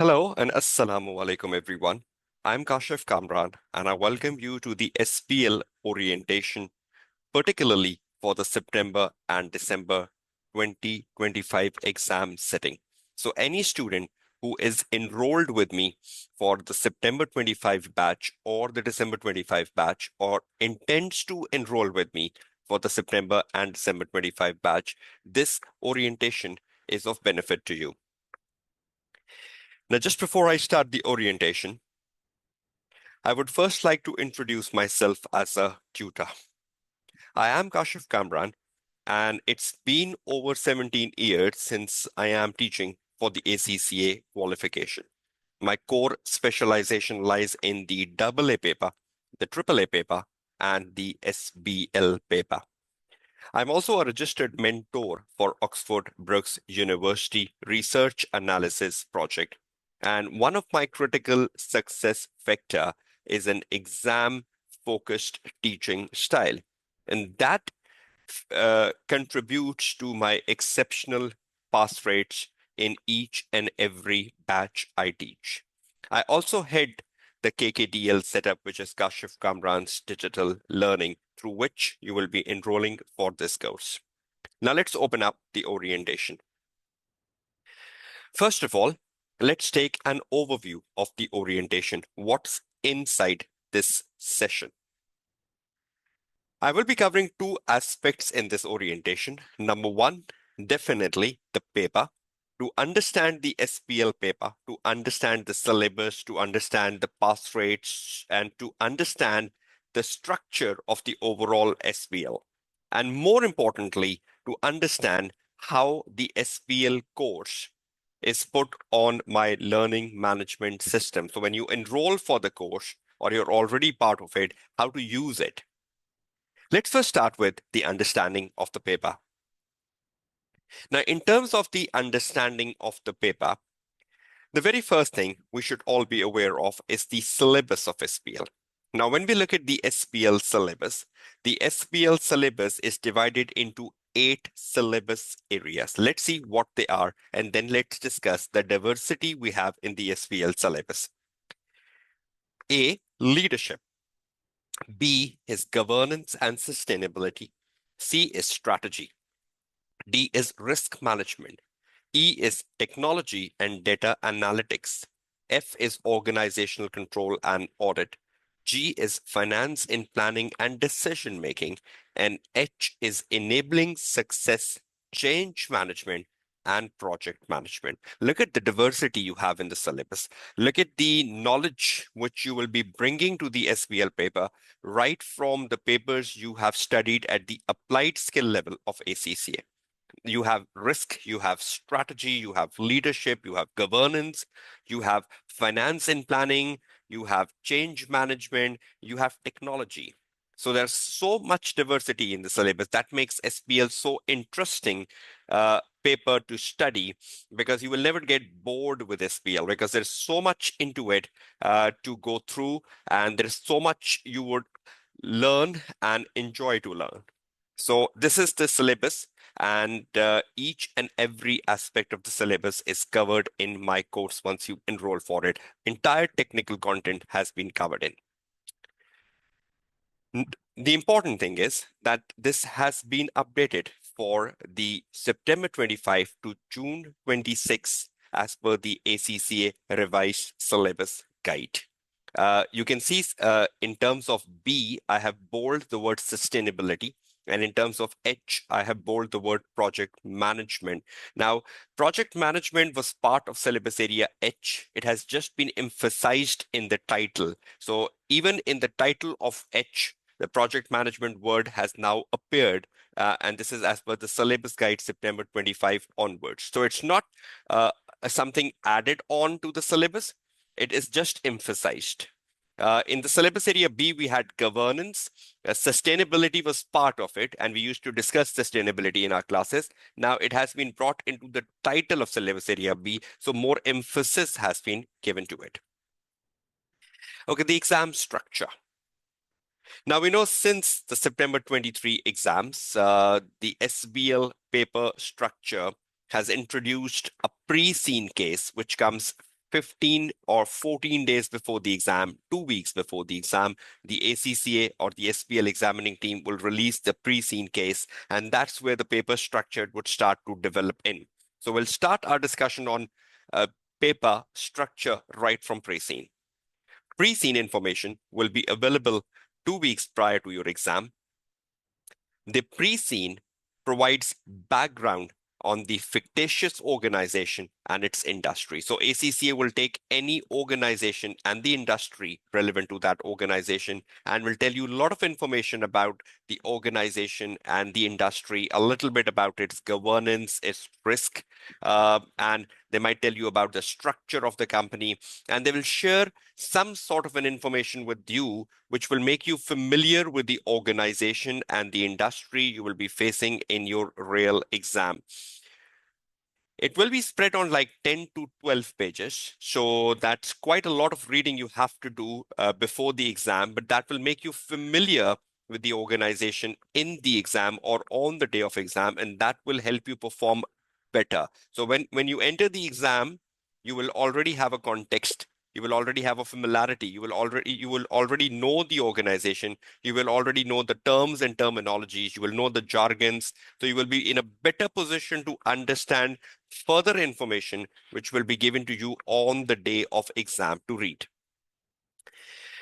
Hello and Assalamu alaikum everyone. I'm Kashif Kamran and I welcome you to the SBL orientation, particularly for the September and December 2025 exam setting. So any student who is enrolled with me for the September 25 batch or the December 25 batch or intends to enroll with me for the September and December 25 batch, this orientation is of benefit to you. Now, just before I start the orientation, I would first like to introduce myself as a tutor. I am Kashif Kamran, and it's been over 17 years since I am teaching for the ACCA qualification. My core specialization lies in the AA paper, the AAA paper, and the SBL paper. I'm also a registered mentor for Oxford Brookes University Research Analysis Project. And one of my critical success factor is an exam focused teaching style. And that contributes to my exceptional pass rates in each and every batch I teach. I also head the KKDL setup, which is Kashif Kamran's digital learning, through which you will be enrolling for this course. Now let's open up the orientation. First of all, let's take an overview of the orientation. What's inside this session? I will be covering two aspects in this orientation. Number one, definitely the paper. To understand the SBL paper, to understand the syllabus, to understand the pass rates, and to understand the structure of the overall SBL. And more importantly, to understand how the SBL course is put on my learning management system. So when you enroll for the course or you're already part of it, how to use it. Let's first start with the understanding of the paper. Now, in terms of the understanding of the paper, the very first thing we should all be aware of is the syllabus of SBL. Now, when we look at the SBL syllabus is divided into 8 syllabus areas. Let's see what they are, and then let's discuss the diversity we have in the SBL syllabus. A, leadership. B is governance and sustainability. C is strategy. D is risk management. E is technology and data analytics. F is organizational control and audit. G is finance in planning and decision making. And H is enabling success, change management, and project management. Look at the diversity you have in the syllabus. Look at the knowledge which you will be bringing to the SBL paper, right from the papers you have studied at the applied skill level of ACCA. You have risk, you have strategy, you have leadership, you have governance, you have finance and planning, you have change management, you have technology. So there's so much diversity in the syllabus that makes SBL so interesting paper to study, because you will never get bored with SBL because there's so much into it to go through, and there's so much you would learn and enjoy to learn. So this is the syllabus, and each and every aspect of the syllabus is covered in my course once you enroll for it. Entire technical content has been covered in. The important thing is that this has been updated for the September 25 to June 26 as per the ACCA revised syllabus guide. You can see in terms of B, I have bold the word sustainability. And in terms of H, I have bold the word project management. Now, project management was part of syllabus area H. It has just been emphasized in the title. So even in the title of H, the project management word has now appeared. And this is as per the syllabus guide September 25 onwards. So it's not something added on to the syllabus. It is just emphasized. In the syllabus area B, we had governance. Sustainability was part of it, and we used to discuss sustainability in our classes. Now it has been brought into the title of syllabus area B, so more emphasis has been given to it. Okay, the exam structure. Now we know since the September 23 exams, the SBL paper structure has introduced a pre-seen case, which comes 15 or 14 days before the exam, 2 weeks before the exam, the ACCA or the SBL examining team will release the pre-seen case, and that's where the paper structure would start to develop in. So we'll start our discussion on paper structure right from pre-seen. Pre-seen information will be available 2 weeks prior to your exam. The pre-seen provides background on the fictitious organization and its industry. So ACCA will take any organization and the industry relevant to that organization and will tell you a lot of information about the organization and the industry, a little bit about its governance, its risk, and they might tell you about the structure of the company, and they will share some sort of an information with you which will make you familiar with the organization and the industry you will be facing in your real exam. It will be spread on like 10 to 12 pages. So that's quite a lot of reading you have to do before the exam, but that will make you familiar with the organization in the exam or on the day of exam, and that will help you perform better. So when you enter the exam, you will already have a context. You will already have a familiarity. You will already know the organization. You will already know the terms and terminologies. You will know the jargons. So you will be in a better position to understand further information which will be given to you on the day of exam to read.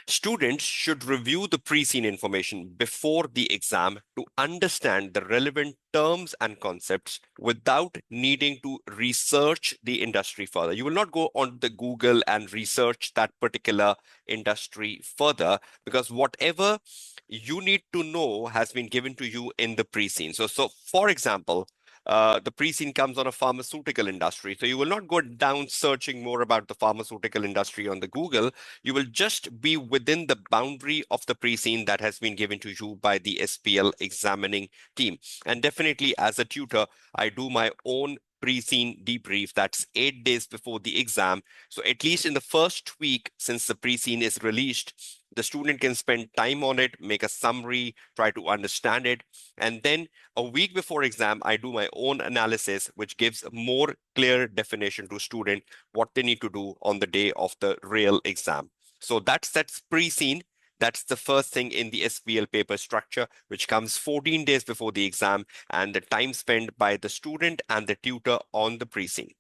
Students should review the pre-seen information before the exam to understand the relevant terms and concepts without needing to research the industry further. You will not go on the Google and research that particular industry further, because whatever you need to know has been given to you in the pre-seen. So for example, the pre-seen comes on a pharmaceutical industry. So you will not go down searching more about the pharmaceutical industry on the Google. You will just be within the boundary of the pre-seen that has been given to you by the SPL examining team. And definitely as a tutor, I do my own pre-seen debrief. That's 8 days before the exam. So at least in the first week since the pre-seen is released, the student can spend time on it, make a summary, try to understand it. And then a week before exam, I do my own analysis, which gives a more clear definition to student what they need to do on the day of the real exam. So that's pre-seen. That's the first thing in the SBL paper structure, which comes 14 days before the exam, and the time spent by the student and the tutor on the pre-seen.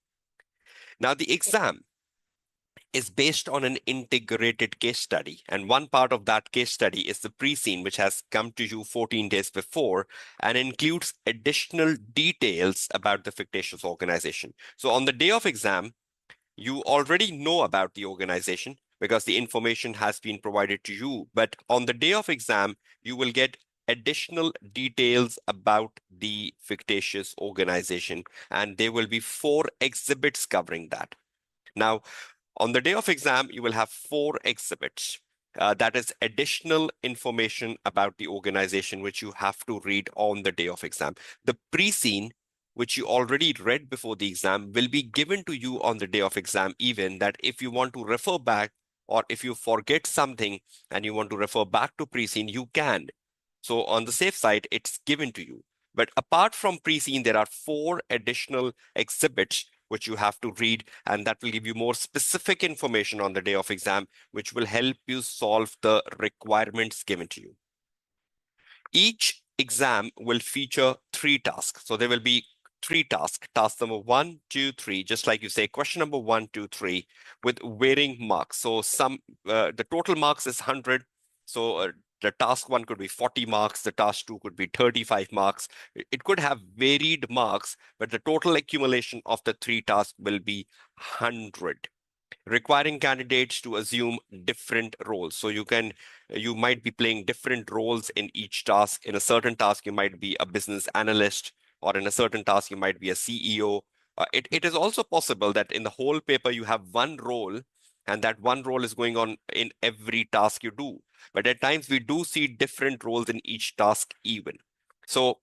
Now, the exam is based on an integrated case study. And one part of that case study is the pre-seen, which has come to you 14 days before and includes additional details about the fictitious organization. So on the day of exam, you already know about the organization because the information has been provided to you. But on the day of exam, you will get additional details about the fictitious organization, and there will be 4 exhibits covering that. Now, on the day of exam, you will have 4 exhibits. That is additional information about the organization, which you have to read on the day of exam. The pre-seen, which you already read before the exam, will be given to you on the day of exam, even that if you want to refer back or if you forget something and you want to refer back to pre-seen, you can. So on the safe side, it's given to you. But apart from pre-seen, there are 4 additional exhibits which you have to read, and that will give you more specific information on the day of exam, which will help you solve the requirements given to you. Each exam will feature 3 tasks. So there will be 3 tasks. Task number 1, 2, 3, just like you say, question number 1, 2, 3, with varying marks. So the total marks is 100. So the task 1 could be 40 marks. The task 2 could be 35 marks. It could have varied marks, but the total accumulation of the 3 tasks will be 100, requiring candidates to assume different roles. So you might be playing different roles in each task. In a certain task, you might be a business analyst, or in a certain task, you might be a CEO. It is also possible that in the whole paper, you have one role, and that one role is going on in every task you do. But at times, we do see different roles in each task even. So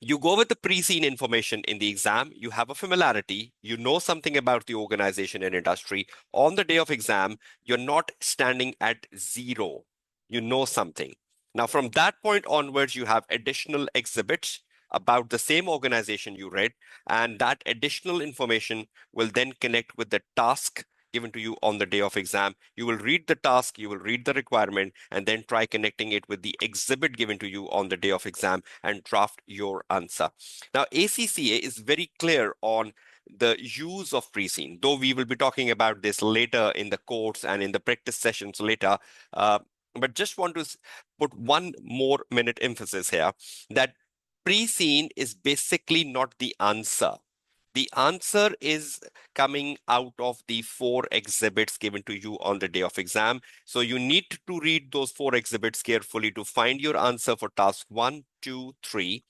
you go with the pre-seen information in the exam, you have a familiarity, you know something about the organization and industry. On the day of exam, you're not standing at 0. You know something. Now, from that point onwards, you have additional exhibits about the same organization you read, and that additional information will then connect with the task given to you on the day of exam. You will read the task, you will read the requirement, and then try connecting it with the exhibit given to you on the day of exam and draft your answer. Now, ACCA is very clear on the use of pre-scene, though we will be talking about this later in the course and in the practice sessions later. But just want to put one more minute emphasis here that pre-scene is basically not the answer. The answer is coming out of the four exhibits given to you on the day of exam. So you need to read those four exhibits carefully to find your answer for task 1, 2, 3.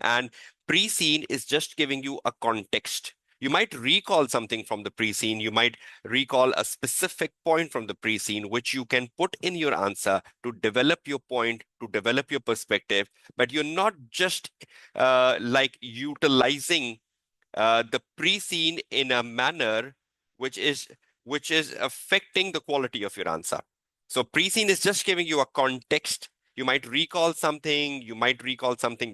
And pre-scene is just giving you a context. You might recall something from the pre-scene. You might recall a specific point from the pre-scene, which you can put in your answer to develop your point, to develop your perspective. But you're not just like utilizing the pre-scene in a manner which is affecting the quality of your answer. So pre-scene is just giving you a context. You might recall something,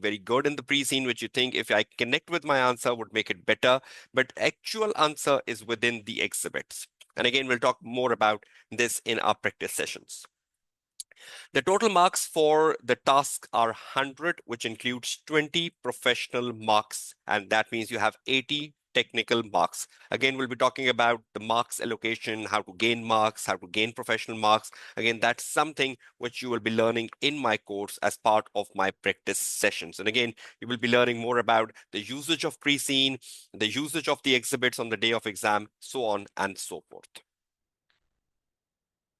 very good in the pre-scene, which you think if I connect with my answer would make it better, but actual answer is within the exhibits. And again, we'll talk more about this in our practice sessions. The total marks for the task are 100, which includes 20 professional marks, and that means you have 80 technical marks. Again, we'll be talking about the marks allocation, how to gain marks, how to gain professional marks. Again, that's something which you will be learning in my course as part of my practice sessions. And again, you will be learning more about the usage of pre-scene, the usage of the exhibits on the day of exam, so on and so forth.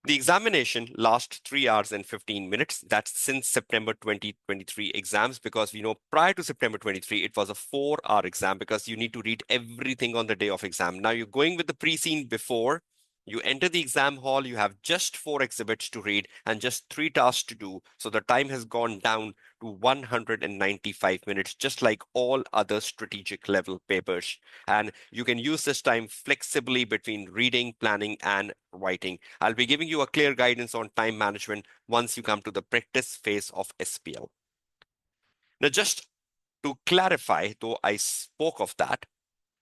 The examination lasts 3 hours and 15 minutes. That's since September 2023 exams, because prior to September 23, it was a 4-hour exam because you need to read everything on the day of exam. Now you're going with the pre-scene before. You enter the exam hall, you have just 4 exhibits to read and just 3 tasks to do. So the time has gone down to 195 minutes, just like all other strategic level papers. And you can use this time flexibly between reading, planning, and writing. I'll be giving you a clear guidance on time management once you come to the practice phase of SBL. Now, just to clarify, though I spoke of that,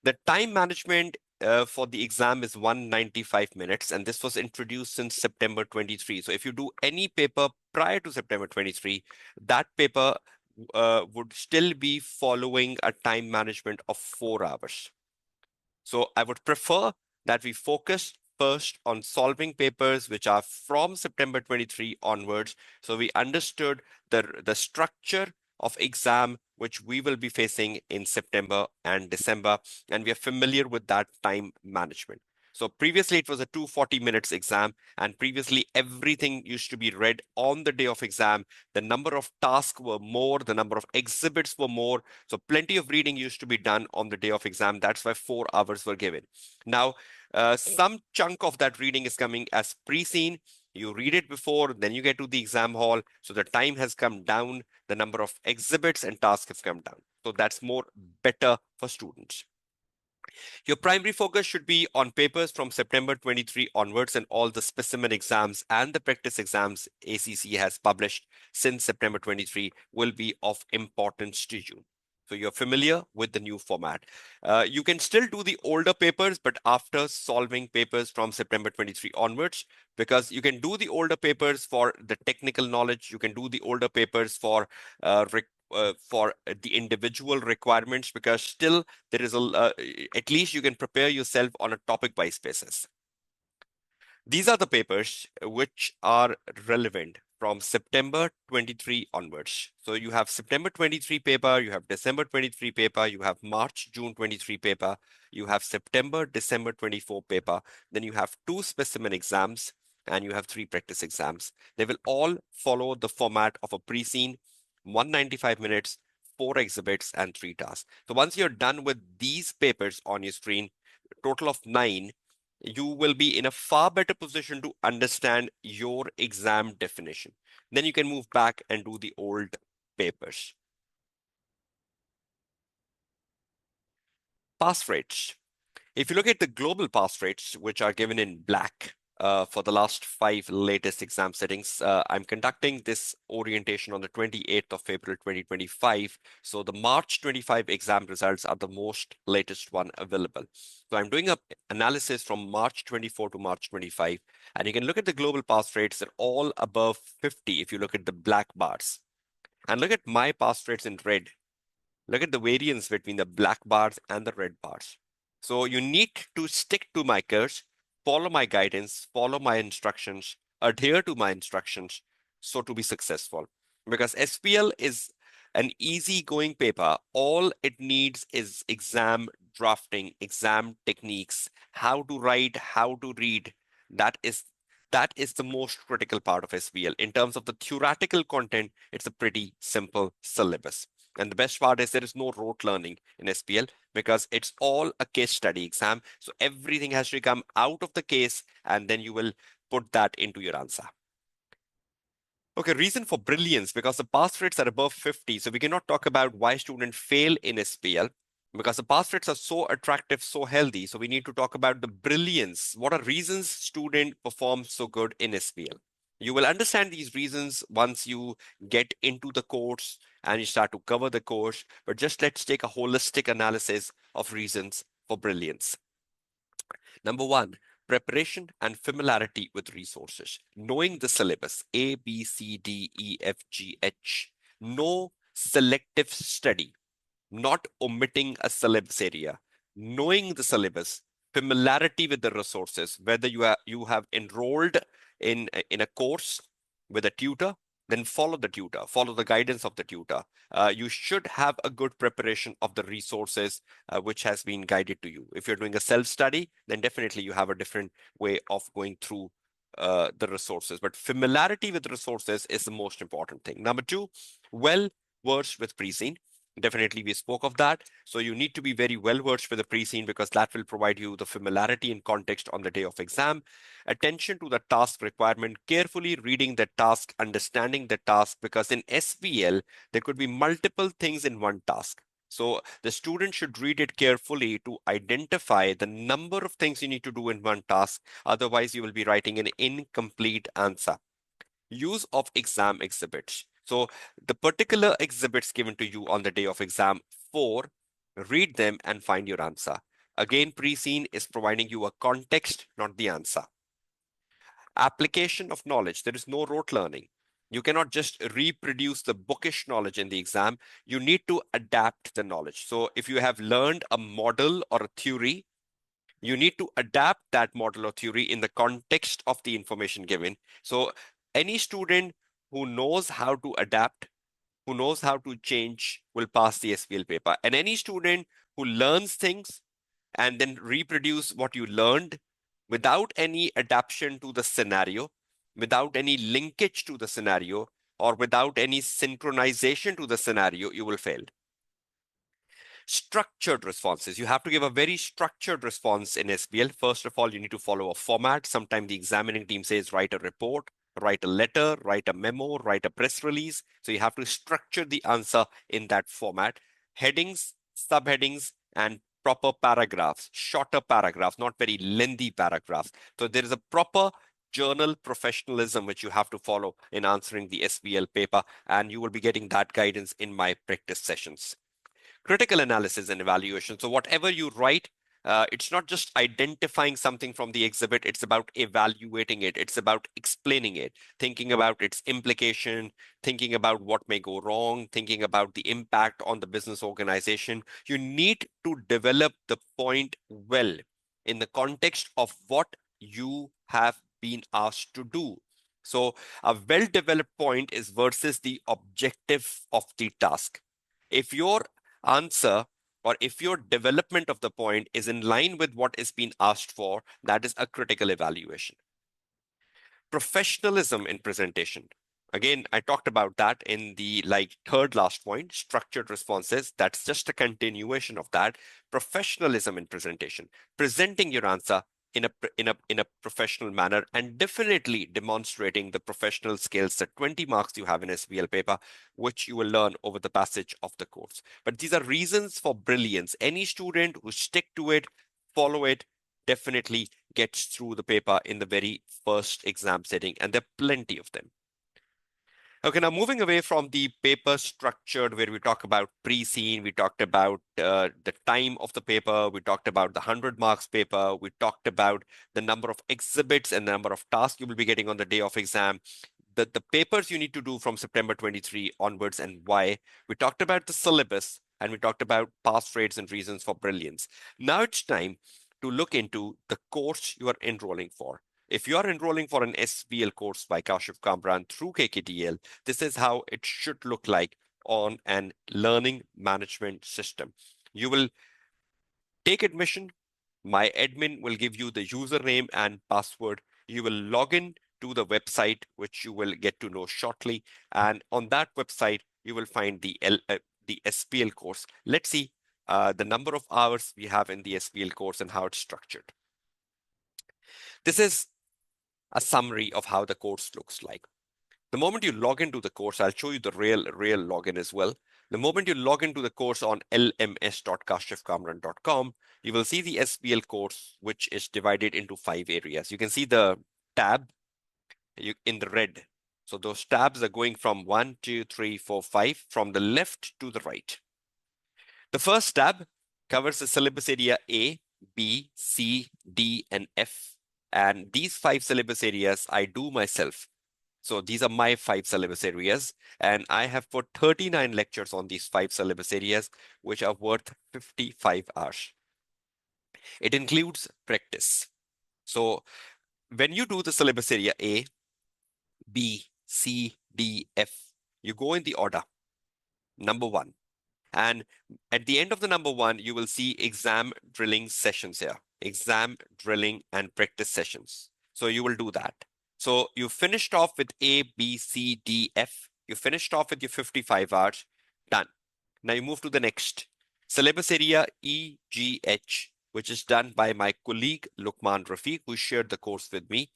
the time management for the exam is 195 minutes, and this was introduced since September 23. So if you do any paper prior to September 23, that paper would still be following a time management of 4 hours. So I would prefer that we focus first on solving papers which are from September 23 onwards. So we understood the structure of exam which we will be facing in September and December, and we are familiar with that time management. So previously it was a 240 minutes exam, and previously everything used to be read on the day of exam. The number of tasks were more, the number of exhibits were more. So plenty of reading used to be done on the day of exam. That's why 4 hours were given. Now, some chunk of that reading is coming as pre-scene. You read it before, then you get to the exam hall. So the time has come down. The number of exhibits and tasks have come down. So that's more better for students. Your primary focus should be on papers from September 23 onwards, and all the specimen exams and the practice exams ACCA has published since September 23 will be of importance to you. So you're familiar with the new format. You can still do the older papers, but after solving papers from September 23 onwards, because you can do the older papers for the technical knowledge, you can do the older papers for the individual requirements, because still there is at least you can prepare yourself on a topic-wise basis. These are the papers which are relevant from September 23 onwards. So you have September 23 paper, you have December 23 paper, you have March, June 23 paper, you have September, December 24 paper, then you have 2 specimen exams, and you have 3 practice exams. They will all follow the format of a pre-scene, 195 minutes, 4 exhibits, and 3 tasks. So once you're done with these papers on your screen, total of 9, you will be in a far better position to understand your exam definition. Then you can move back and do the old papers. Pass rates. If you look at the global pass rates, which are given in black, for the last 5 latest exam settings. I'm conducting this orientation on the 28th of April 2025. So the March 25 exam results are the most latest one available. So I'm doing a analysis from March 24 to March 25, and you can look at the global pass rates. They're all above 50 if you look at the black bars. And look at my pass rates in red. Look at the variance between the black bars and the red bars. So you need to stick to my course, follow my guidance, follow my instructions, adhere to my instructions, so to be successful. Because SPL is an easy-going paper. All it needs is exam drafting, exam techniques, how to write, how to read. That is that is the most critical part of SPL. In terms of the theoretical content, it's a pretty simple syllabus. And the best part is there is no rote learning in SPL because it's all a case study exam. So everything has to come out of the case and then you will put that into your answer. Okay, reason for brilliance, because the pass rates are above 50. So we cannot talk about why students fail in SPL because the pass rates are so attractive, so healthy. So we need to talk about the brilliance. What are reasons student perform so good in SPL? You will understand these reasons once you get into the course and you start to cover the course. But just let's take a holistic analysis of reasons for brilliance. Number one, preparation and familiarity with resources. Knowing the syllabus A, B, C, D, E, F, G, H. No selective study, not omitting a syllabus area. Knowing the syllabus, familiarity with the resources, whether you have enrolled in a course with a tutor, then follow the tutor, follow the guidance of the tutor. You should have a good preparation of the resources which has been guided to you. If you're doing a self-study, then definitely you have a different way of going through the resources. But familiarity with resources is the most important thing. Number two, well versed with pre-scene. Definitely, we spoke of that. So you need to be very well versed with the pre-scene because that will provide you the familiarity and context on the day of exam. Attention to the task requirement, carefully reading the task, understanding the task, because in SBL, there could be multiple things in one task. So the student should read it carefully to identify the number of things you need to do in one task. Otherwise, you will be writing an incomplete answer. Use of exam exhibits. So the particular exhibits given to you on the day of exam 4, read them and find your answer. Again, pre-scene is providing you a context, not the answer. Application of knowledge. There is no rote learning. You cannot just reproduce the bookish knowledge in the exam. You need to adapt the knowledge. So if you have learned a model or a theory, you need to adapt that model or theory in the context of the information given. So any student who knows how to adapt, who knows how to change, will pass the SPL paper. And any student who learns things and then reproduce what you learned without any adaptation to the scenario, without any linkage to the scenario, or without any synchronization to the scenario, you will fail. Structured responses. You have to give a very structured response in SBL. First of all, you need to follow a format. Sometimes the examining team says write a report, write a letter, write a memo, write a press release. So you have to structure the answer in that format. Headings, subheadings, and proper paragraphs, shorter paragraphs, not very lengthy paragraphs. So there is a proper journal professionalism which you have to follow in answering the SBL paper, and you will be getting that guidance in my practice sessions. Critical analysis and evaluation. So whatever you write, it's not just identifying something from the exhibit, it's about evaluating it. It's about explaining it, thinking about its implication, thinking about what may go wrong, thinking about the impact on the business organization. You need to develop the point well in the context of what you have been asked to do. So a well-developed point is versus the objective of the task. If your answer or if your development of the point is in line with what is being asked for, that is a critical evaluation. Professionalism in presentation. Again, I talked about that in the third last point, structured responses. That's just a continuation of that. Professionalism in presentation, presenting your answer in a professional manner and definitely demonstrating the professional skills, the 20 marks you have in SBL paper, which you will learn over the passage of the course. But these are reasons for brilliance. Any student who stick to it, follow it, definitely gets through the paper in the very first exam setting, and there are plenty of them. Okay, now moving away from the paper structured, where we talk about pre-scene, we talked about the time of the paper, we talked about the 100 marks paper, we talked about the number of exhibits and the number of tasks you will be getting on the day of exam, the papers you need to do from September 23 onwards and why. We talked about the syllabus and we talked about pass rates and reasons for brilliance. Now it's time to look into the course you are enrolling for. If you are enrolling for an SBL course by Kashif Kamran through KKTL, this is how it should look like on an learning management system. You will take admission. My admin will give you the username and password. You will log in to the website, which you will get to know shortly. And on that website, you will find the SBL course. Let's see the number of hours we have in the SBL course and how it's structured. This is a summary of how the course looks like. The moment you log into the course, I'll show you the real login as well. The moment you log into the course on lms.kashifkamran.com, you will see the SBL course, which is divided into 5 areas. You can see the tab in the red. So those tabs are going from 1, 2, 3, 4, 5, from the left to the right. The first tab covers the syllabus area A, B, C, D, and F. And these 5 syllabus areas I do myself. So these are my 5 syllabus areas, and I have put 39 lectures on these 5 syllabus areas, which are worth 55 hours. It includes practice. So when you do the syllabus area A, B, C, D, F, you go in the order, number 1. And at the end of the number 1, you will see exam drilling sessions here, exam drilling and practice sessions. So you will do that. So you finished off with A, B, C, D, F. You finished off with your 55 hours. Done. Now you move to the next. Syllabus area E, G, H, which is done by my colleague Luqman Rafiq, who shared the course with me.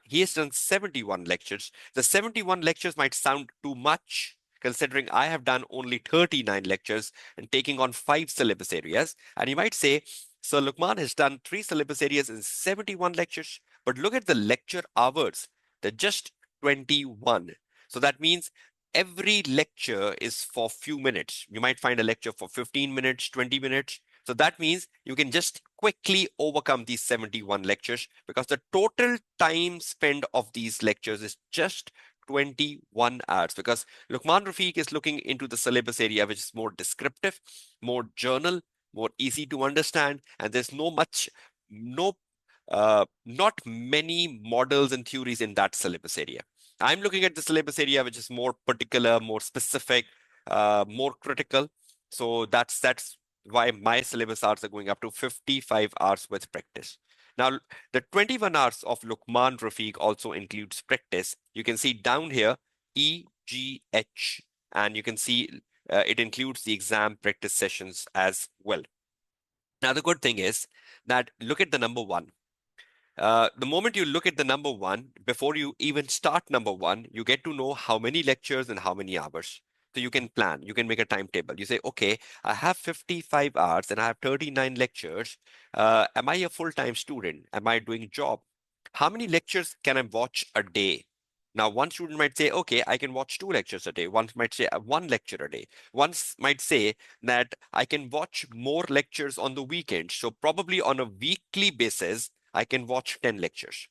He has done 71 lectures. The 71 lectures might sound too much, considering I have done only 39 lectures and taking on 5 syllabus areas. And you might say, Sir Luqman has done 3 syllabus areas in 71 lectures, but look at the lecture hours. They're just 21. So that means every lecture is for few minutes. You might find a lecture for 15 minutes, 20 minutes. So that means you can just quickly overcome these 71 lectures because the total time spent of these lectures is just 21 hours, because Luqman Rafiq is looking into the syllabus area, which is more descriptive, more journal, more easy to understand, and there's not many models and theories in that syllabus area. I'm looking at the syllabus area, which is more particular, more specific, more critical. So that's why my syllabus hours are going up to 55 hours with practice. Now, the 21 hours of Luqman Rafiq also includes practice. You can see down here, EGH, and you can see it includes the exam practice sessions as well. Now, the good thing is that look at the number 1. The moment you look at the number 1, before you even start number 1, you get to know how many lectures and how many hours. So you can plan, you can make a timetable. You say, okay, I have 55 hours and I have 39 lectures. Am I a full-time student? Am I doing a job? How many lectures can I watch a day? Now, one student might say, okay, I can watch 2 lectures a day. One might say 1 lecture a day. One might say that I can watch more lectures on the weekend. So probably on a weekly basis, I can watch 10 lectures.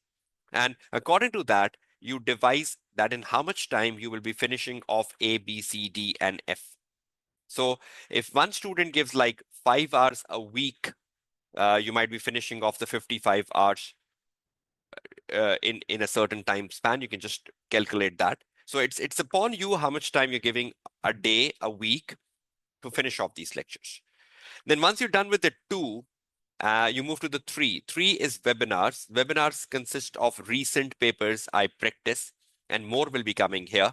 And according to that, you devise that in how much time you will be finishing off A, B, C, D, and F. So if one student gives like 5 hours a week, you might be finishing off the 55 hours in a certain time span. You can just calculate that. So it's upon you how much time you're giving a day, a week to finish off these lectures. Then once you're done with the 2, you move to the 3. 3 is webinars. Webinars consist of recent papers I practice, and more will be coming here.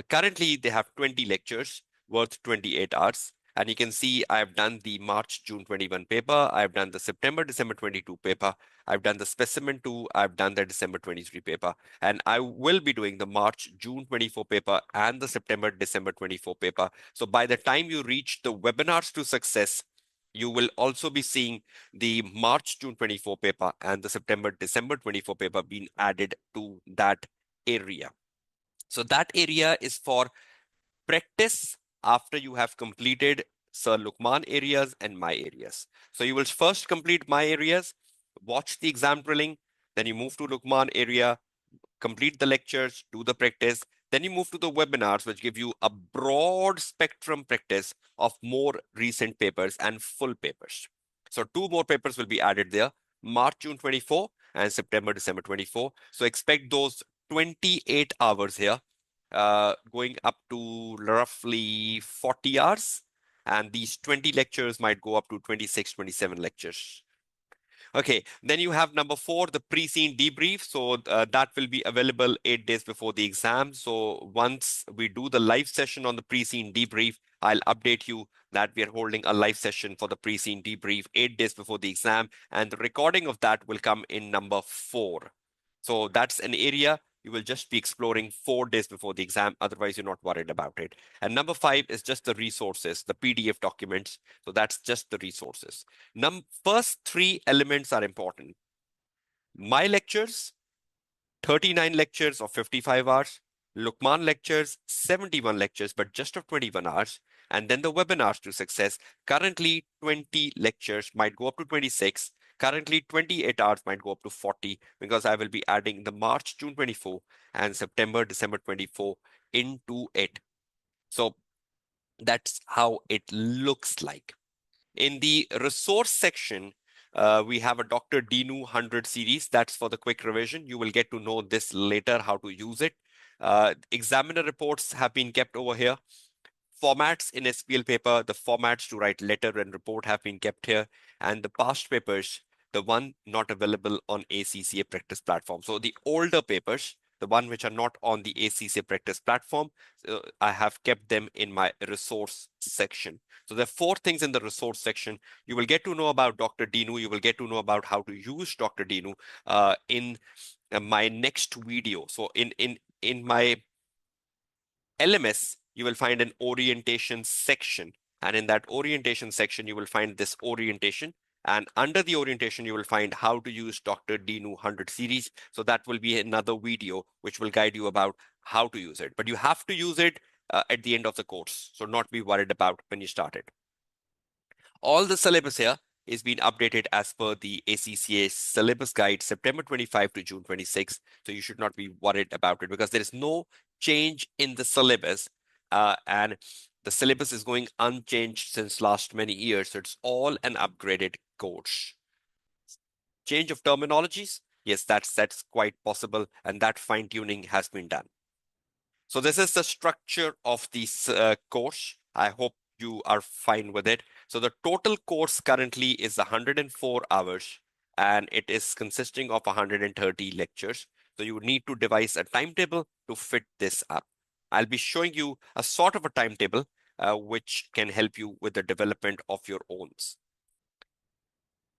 Currently, they have 20 lectures worth 28 hours. And you can see I've done the March-June 21 paper. I've done the September-December 22 paper. I've done the Specimen 2. I've done the December 23 paper. And I will be doing the March-June 24 paper and the September-December 24 paper. So by the time you reach the webinars to success, You will also be seeing the March-June 24 paper and the September-December 24 paper being added to that area. So that area is for practice after you have completed Sir Lukman areas and my areas. So you will first complete my areas, watch the exam drilling, then you move to Lukman area, complete the lectures, do the practice. Then you move to the webinars, which give you a broad spectrum practice of more recent papers and full papers. So two more papers will be added there, March, June 24 and September, December 24. So expect those 28 hours here, going up to roughly 40 hours. And these 20 lectures might go up to 26, 27 lectures. Okay, then you have number 4, the pre-scene debrief. So that will be available 8 days before the exam. So once we do the live session on the pre-scene debrief, I'll update you that we are holding a live session for the pre-scene debrief 8 days before the exam, and the recording of that will come in number 4. So that's an area you will just be exploring 4 days before the exam. Otherwise, you're not worried about it. And number 5 is just the resources, the PDF documents. So that's just the resources. First 3 elements are important. My lectures, 39 lectures of 55 hours. Lukman lectures, 71 lectures, but just of 21 hours. And then the webinars to success. Currently, 20 lectures might go up to 26. Currently, 28 hours might go up to 40 because I will be adding the March, June 24 and September, December 24 into it. So that's how it looks like. In the resource section, we have a Dr. Dinu 100 series. That's for the quick revision. You will get to know this later, how to use it. Examiner reports have been kept over here. Formats in SBL paper, the formats to write letter and report have been kept here. And the past papers, the one not available on ACCA practice platform. So the older papers, the one which are not on the ACCA practice platform, I have kept them in my resource section. So there are 4 things in the resource section. You will get to know about Dr. Dinu. You will get to know about how to use Dr. Dinu in my next video. So in my LMS, you will find an orientation section. And in that orientation section, you will find this orientation. And under the orientation, you will find how to use Dr. Dinu 100 series. So that will be another video which will guide you about how to use it. But you have to use it at the end of the course. So not be worried about when you start it. All the syllabus here is being updated as per the ACCA syllabus guide, September 25 to June 26. So you should not be worried about it because there is no change in the syllabus. And the syllabus is going unchanged since last many years. So it's all an upgraded course. Change of terminologies? Yes, that's quite possible. And that fine tuning has been done. So this is the structure of this course. I hope you are fine with it. So the total course currently is 104 hours and it is consisting of 130 lectures. So you need to devise a timetable to fit this up. I'll be showing you a sort of a timetable which can help you with the development of your owns.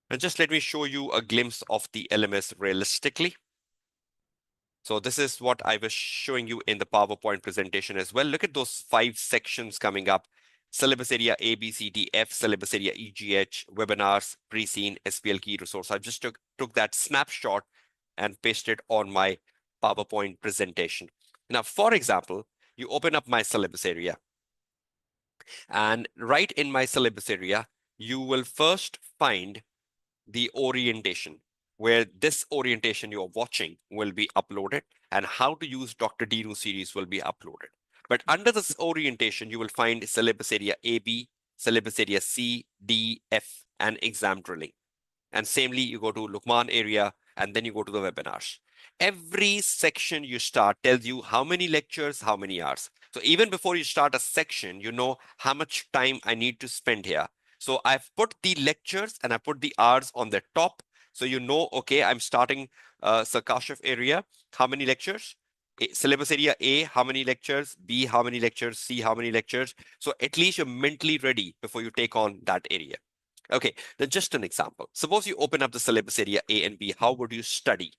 And just let me show you a glimpse of the LMS realistically. So this is what I was showing you in the PowerPoint presentation as well. Look at those 5 sections coming up. Syllabus area A, B, C, D, F, syllabus area E, G, H, webinars, pre-scene, SBL key resource. I just took that snapshot and pasted on my PowerPoint presentation. Now, for example, you open up my syllabus area. And right in my syllabus area, you will first find the orientation, where this orientation you're watching will be uploaded and how to use Dr. Dinu series will be uploaded. But under this orientation, you will find syllabus area AB, syllabus area C, D, F, and exam drilling. And samely, you go to Lukman area, and then you go to the webinars. Every section you start tells you how many lectures, how many hours. So even before you start a section, you know how much time I need to spend here. So I've put the lectures and I put the hours on the top. So you know, okay, I'm starting Sir Kashif area. How many lectures? Syllabus area A, how many lectures? B, how many lectures? C, how many lectures? So at least you're mentally ready before you take on that area. Okay, then just an example. Suppose you open up the syllabus area A and B. How would you study?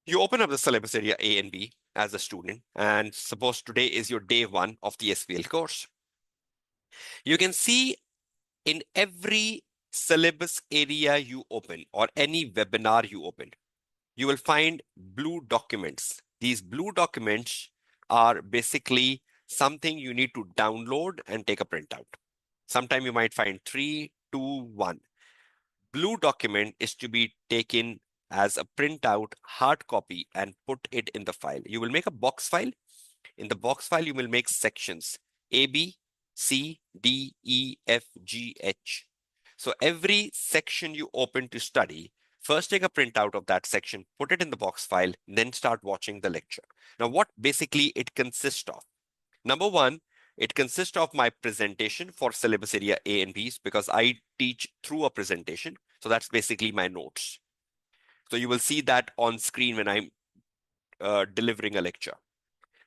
You open up the syllabus area A and B as a student, and suppose today is your day 1 of the SBL course. You can see In every syllabus area you open or any webinar you open, you will find blue documents. These blue documents are basically something you need to download and take a printout. Sometime you might find 3, 2, 1. Blue document is to be taken as a printout, hard copy, and put it in the file. You will make a box file. In the box file, you will make sections A, B, C, D, E, F, G, H. So every section you open to study, first take a printout of that section, put it in the box file, then start watching the lecture. Now, what basically it consists of? Number one, it consists of my presentation for syllabus area A and B's because I teach through a presentation. So that's basically my notes. So you will see that on screen when I'm delivering a lecture.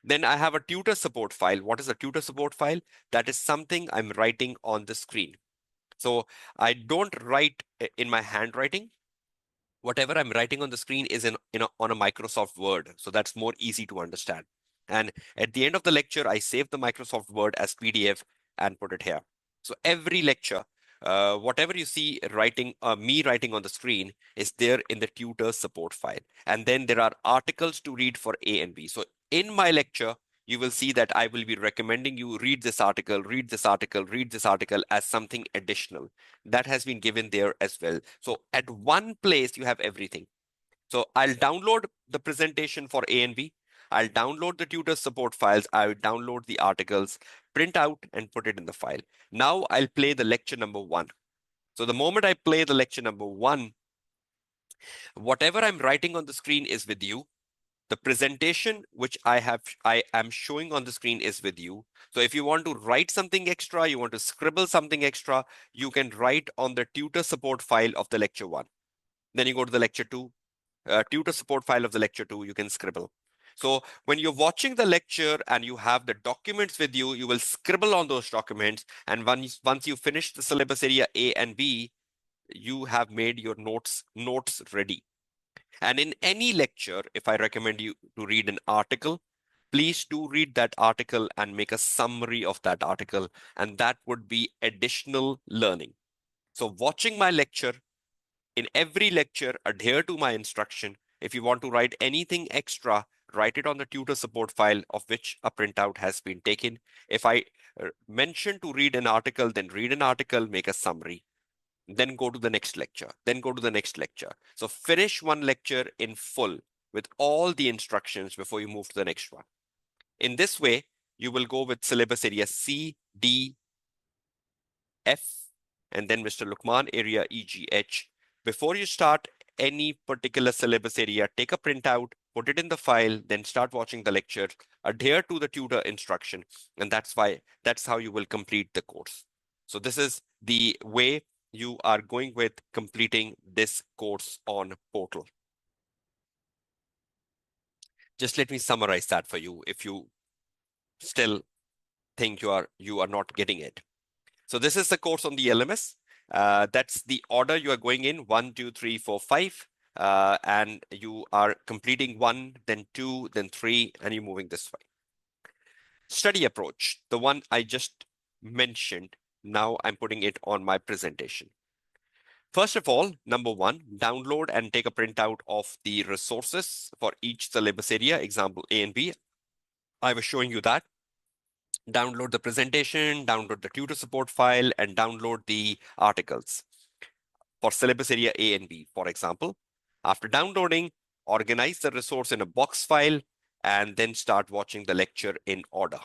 Then I have a tutor support file. What is a tutor support file? That is something I'm writing on the screen. So I don't write in my handwriting. Whatever I'm writing on the screen is on a Microsoft Word. So that's more easy to understand. And at the end of the lecture, I save the Microsoft Word as PDF and put it here. So every lecture, whatever you see me writing on the screen is there in the tutor support file. And then there are articles to read for A and B. So in my lecture, you will see that I will be recommending you read this article, read this article, read this article as something additional. That has been given there as well. So at one place, you have everything. So I'll download the presentation for A and B. I'll download the tutor support files. I'll download the articles, print out and put it in the file. Now I'll play the lecture number 1. So the moment I play the lecture number 1, whatever I'm writing on the screen is with you. The presentation which I am showing on the screen is with you. So if you want to write something extra, you want to scribble something extra, you can write on the tutor support file of the lecture 1. Then you go to the lecture 2, tutor support file of the lecture 2, you can scribble. So when you're watching the lecture and you have the documents with you, you will scribble on those documents. And once you finish the syllabus area A and B, you have made your notes ready. And in any lecture, if I recommend you to read an article, please do read that article and make a summary of that article. And that would be additional learning. So watching my lecture, in every lecture, adhere to my instruction. If you want to write anything extra, write it on the tutor support file of which a printout has been taken. If I mention to read an article, then read an article, make a summary. Then go to the next lecture, then go to the next lecture. So finish one lecture in full with all the instructions before you move to the next one. In this way, you will go with syllabus area C, D, F, and then Mr. Lukman area EGH. Before you start any particular syllabus area, take a printout, put it in the file, then start watching the lecture, adhere to the tutor instruction, and that's how you will complete the course. So this is the way you are going with completing this course on portal. Just let me summarize that for you if you still think you are not getting it. So this is the course on the LMS. That's the order you are going in, 1, 2, 3, 4, 5. And you are completing 1, then 2, then 3, and you're moving this way. Study approach, the one I just mentioned, now I'm putting it on my presentation. First of all, number 1, download and take a printout of the resources for each syllabus area, example A and B. I was showing you that. Download the presentation, download the tutor support file, and download the articles for syllabus area A and B, for example. After downloading, organize the resource in a box file, and then start watching the lecture in order.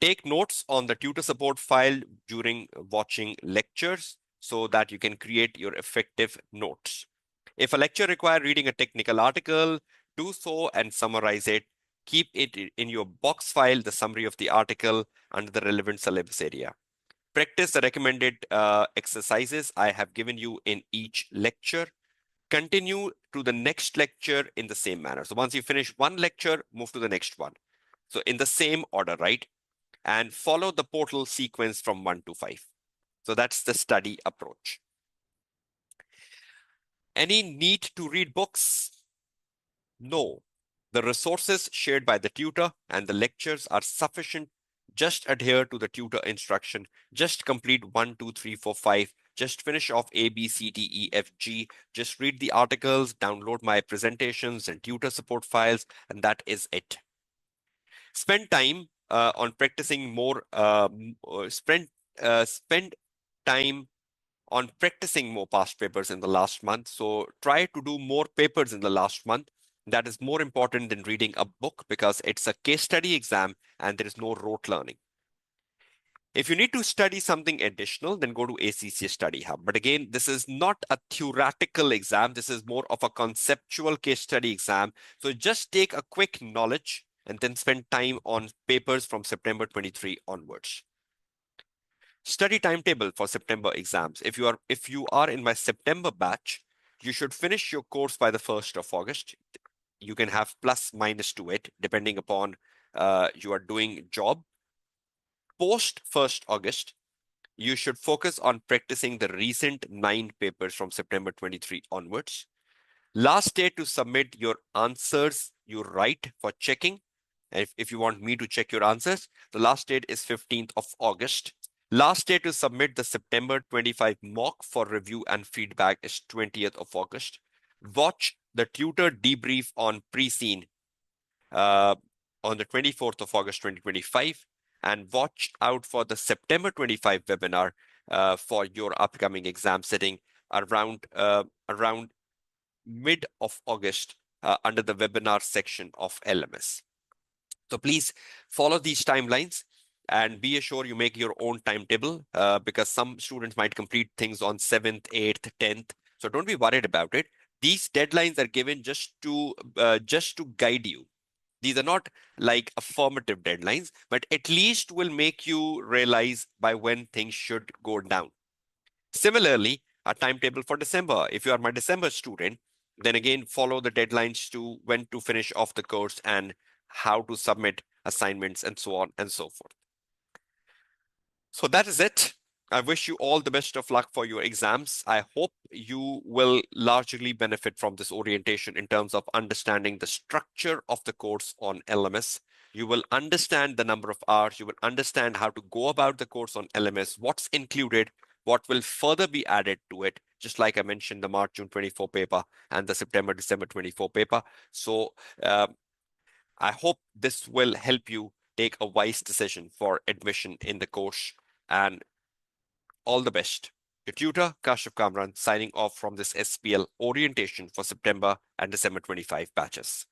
Take notes on the tutor support file during watching lectures so that you can create your effective notes. If a lecture requires reading a technical article, do so and summarize it. Keep it in your box file, the summary of the article under the relevant syllabus area. Practice the recommended exercises I have given you in each lecture. Continue to the next lecture in the same manner. So once you finish one lecture, move to the next one. So in the same order, right? And follow the portal sequence from 1 to 5. So that's the study approach. Any need to read books? No. The resources shared by the tutor and the lectures are sufficient Just adhere to the tutor instruction. Just complete 1, 2, 3, 4, 5. Just finish off A, B, C, D, E, F, G. Just read the articles, download my presentations and tutor support files, and that is it. Spend time on practicing more. Spend time on practicing more past papers in the last month. So try to do more papers in the last month. That is more important than reading a book because it's a case study exam and there is no rote learning. If you need to study something additional, then go to ACCA Study Hub. But again, this is not a theoretical exam. This is more of a conceptual case study exam. So just take a quick knowledge and then spend time on papers from September 23 onwards. Study timetable for September exams. If you are in my September batch, you should finish your course by the 1st of August. You can have plus minus to it depending upon you are doing job. Post 1st August, you should focus on practicing the recent 9 papers from September 23 onwards. Last day to submit your answers you write for checking. If you want me to check your answers, the last date is 15th of August. Last day to submit the September 25 mock for review and feedback is 20th of August. Watch the tutor debrief on pre-scene on the 24th of August 2025, and watch out for the September 25 webinar for your upcoming exam sitting around mid of August under the webinar section of LMS. So please follow these timelines and be assured you make your own timetable because some students might complete things on 7th, 8th, 10th. So don't be worried about it. These deadlines are given just to guide you. These are not like affirmative deadlines, but at least will make you realize by when things should go down. Similarly, a timetable for December. If you are my December student, then again, follow the deadlines to when to finish off the course and how to submit assignments and so on and so forth. So that is it. I wish you all the best of luck for your exams. I hope you will largely benefit from this orientation in terms of understanding the structure of the course on LMS. You will understand the number of hours. You will understand how to go about the course on LMS, what's included, what will further be added to it, just like I mentioned, the March-June 24 paper and the September-December 24 paper. So I hope this will help you take a wise decision for admission in the course, and all the best. Your tutor, Kashif Kamran, signing off from this SBL orientation for September and December 25 batches.